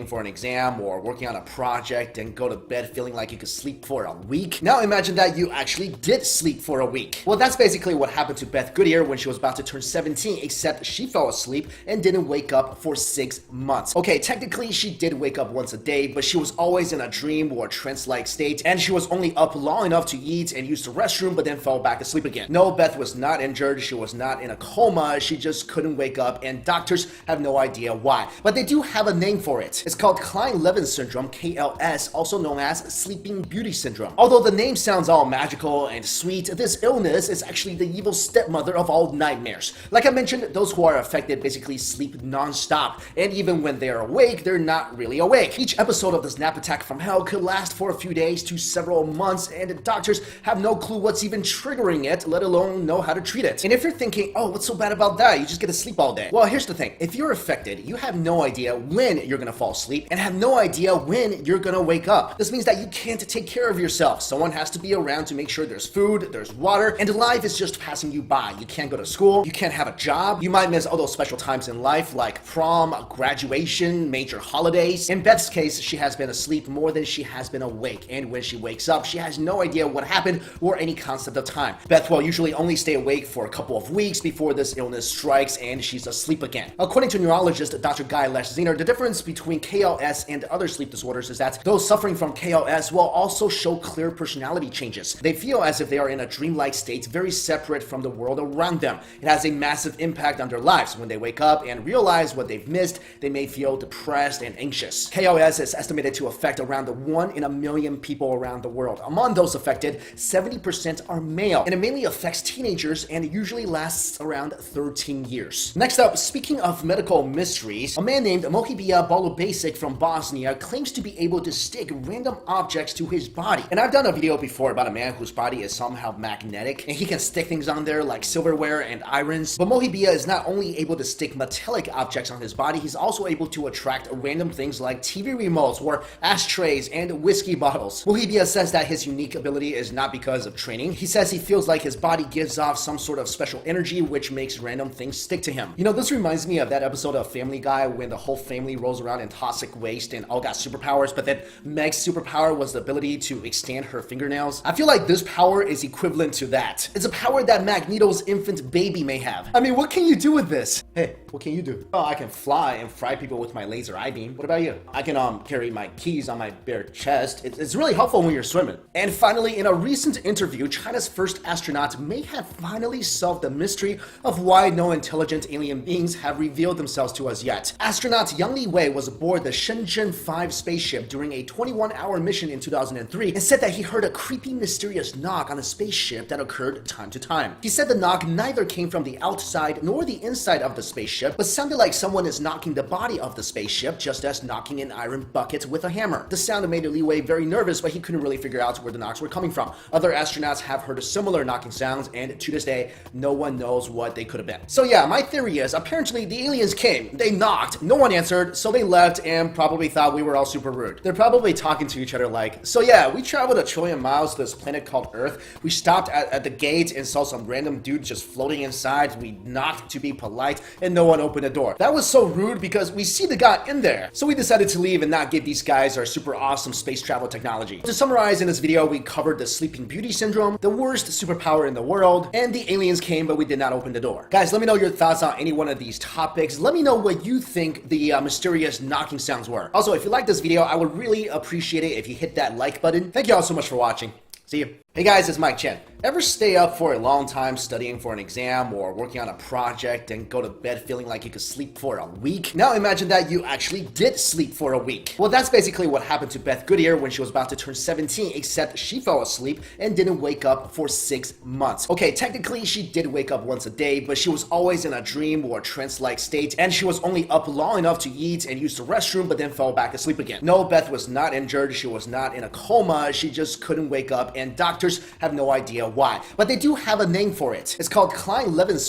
for an exam or working on a project and go to bed feeling like you could sleep for a week. Now imagine that you actually did sleep for a week. Well, that's basically what happened to Beth Goodyear when she was about to turn 17, except she fell asleep and didn't wake up for 6 months. Okay, technically she did wake up once a day, but she was always in a dream or trance-like state, and she was only up long enough to eat and use the restroom, but then fell back asleep again. No, Beth was not injured, she was not in a coma, she just couldn't wake up, and doctors have no idea why. But they do have a name for it. It's called Kleine-Levin syndrome, KLS, also known as Sleeping Beauty syndrome. Although the name sounds all magical and sweet, this illness is actually the evil stepmother of all nightmares. Like I mentioned, those who are affected basically sleep non-stop, and even when they're awake, they're not really awake. Each episode of this nap attack from hell could last for a few days to several months, and doctors have no clue what's even triggering it, let alone know how to treat it. And if you're thinking, oh, what's so bad about that? You just get to sleep all day. Well, here's the thing. If you're affected, you have no idea when you're gonna fall asleep and have no idea when you're gonna wake up. This means that you can't take care of yourself. Someone has to be around to make sure there's food, there's water, and life is just passing you by. You can't go to school, you can't have a job, you might miss all those special times in life like prom, graduation, major holidays. In Beth's case, she has been asleep more than she has been awake, and when she wakes up, she has no idea what happened or any concept of time. Beth will usually only stay awake for a couple of weeks before this illness strikes and she's asleep again. According to neurologist Dr. Guy Leschziner, the difference between KLS and other sleep disorders is that those suffering from KLS will also show clear personality changes. They feel as if they are in a dreamlike state, very separate from the world around them. It has a massive impact on their lives. When they wake up and realize what they've missed, they may feel depressed and anxious. KLS is estimated to affect around 1 in a million people around the world. Among those affected, 70% are male, and it mainly affects teenagers and it usually lasts around 13 years. Next up, speaking of medical mysteries, a man named Mohibia Balobasic from Bosnia claims to be able to stick random objects to his body. And I've done a video before about a man whose body is somehow magnetic, and he can stick things on there like silverware and irons. But Mohibia is not only able to stick metallic objects on his body, he's also able to attract random things like TV remotes or ashtrays and whiskey bottles. Mohibia says that his unique ability is not because of training. He says he feels like his body gives off some sort of special energy which makes random things stick to him. You know, this reminds me of that episode of Family Guy when the whole family rolls around in toxic waste and all got superpowers, but then Meg's superpower was the ability to extend her fingernails. I feel like this power is equivalent to that. It's a power that Magneto's infant baby may have. I mean, what can you do with this? Hey, what can you do? Oh, I can fly and fry people with my laser eye beam. What about you? I can carry my keys on my bare chest. It's really helpful when you're swimming. And finally, in a recent interview, China's first astronaut may have finally solved the mystery of why no intelligent alien beings have revealed themselves to us yet. Astronaut Yang Li Wei was aboard the Shenzhen 5 spaceship during a 21-hour mission in 2003 and said that he heard a creepy, mysterious knock on the spaceship that occurred time to time. He said the knock neither came from the outside nor the inside of the spaceship, but sounded like someone is knocking the body of the spaceship, just as knocking an iron bucket with a hammer. The sound made Li Wei very nervous, but he couldn't really figure out where the knocks were coming from. Other astronauts have heard similar knocking sounds, and to this day, no one knows what they could have been. So yeah, my theory is apparently the aliens came, they knocked, no one answered, so they left and probably thought we were all super rude. They're probably talking to each other like, so yeah, we traveled 1 trillion miles to this planet called Earth. We stopped at the gate and saw some random dude just floating inside. We knocked to be polite and no one opened the door. That was so rude because we see the guy in there. So we decided to leave and not give these guys our super awesome space travel technology. To summarize, in this video, we covered the Sleeping Beauty syndrome, the worst superpower in the world, and the aliens came but we did not open the door. Guys, let me know your thoughts on any one of these topics. Let me know what you think the mysterious knocking sounds were. Also, if you like this video, I would really appreciate it if you hit that like button. Thank you all so much for watching. See you. Hey guys, it's Mike Chen. Ever stay up for a long time studying for an exam or working on a project and go to bed feeling like you could sleep for a week? Now imagine that you actually did sleep for a week. Well, that's basically what happened to Beth Goodyear when she was about to turn 17, except she fell asleep and didn't wake up for 6 months. Okay, technically she did wake up once a day, but she was always in a dream or trance-like state, and she was only up long enough to eat and use the restroom, but then fell back asleep again. No, Beth was not injured, she was not in a coma, she just couldn't wake up, and doctors have no idea why. But they do have a name for it. It's called Kleine-Levin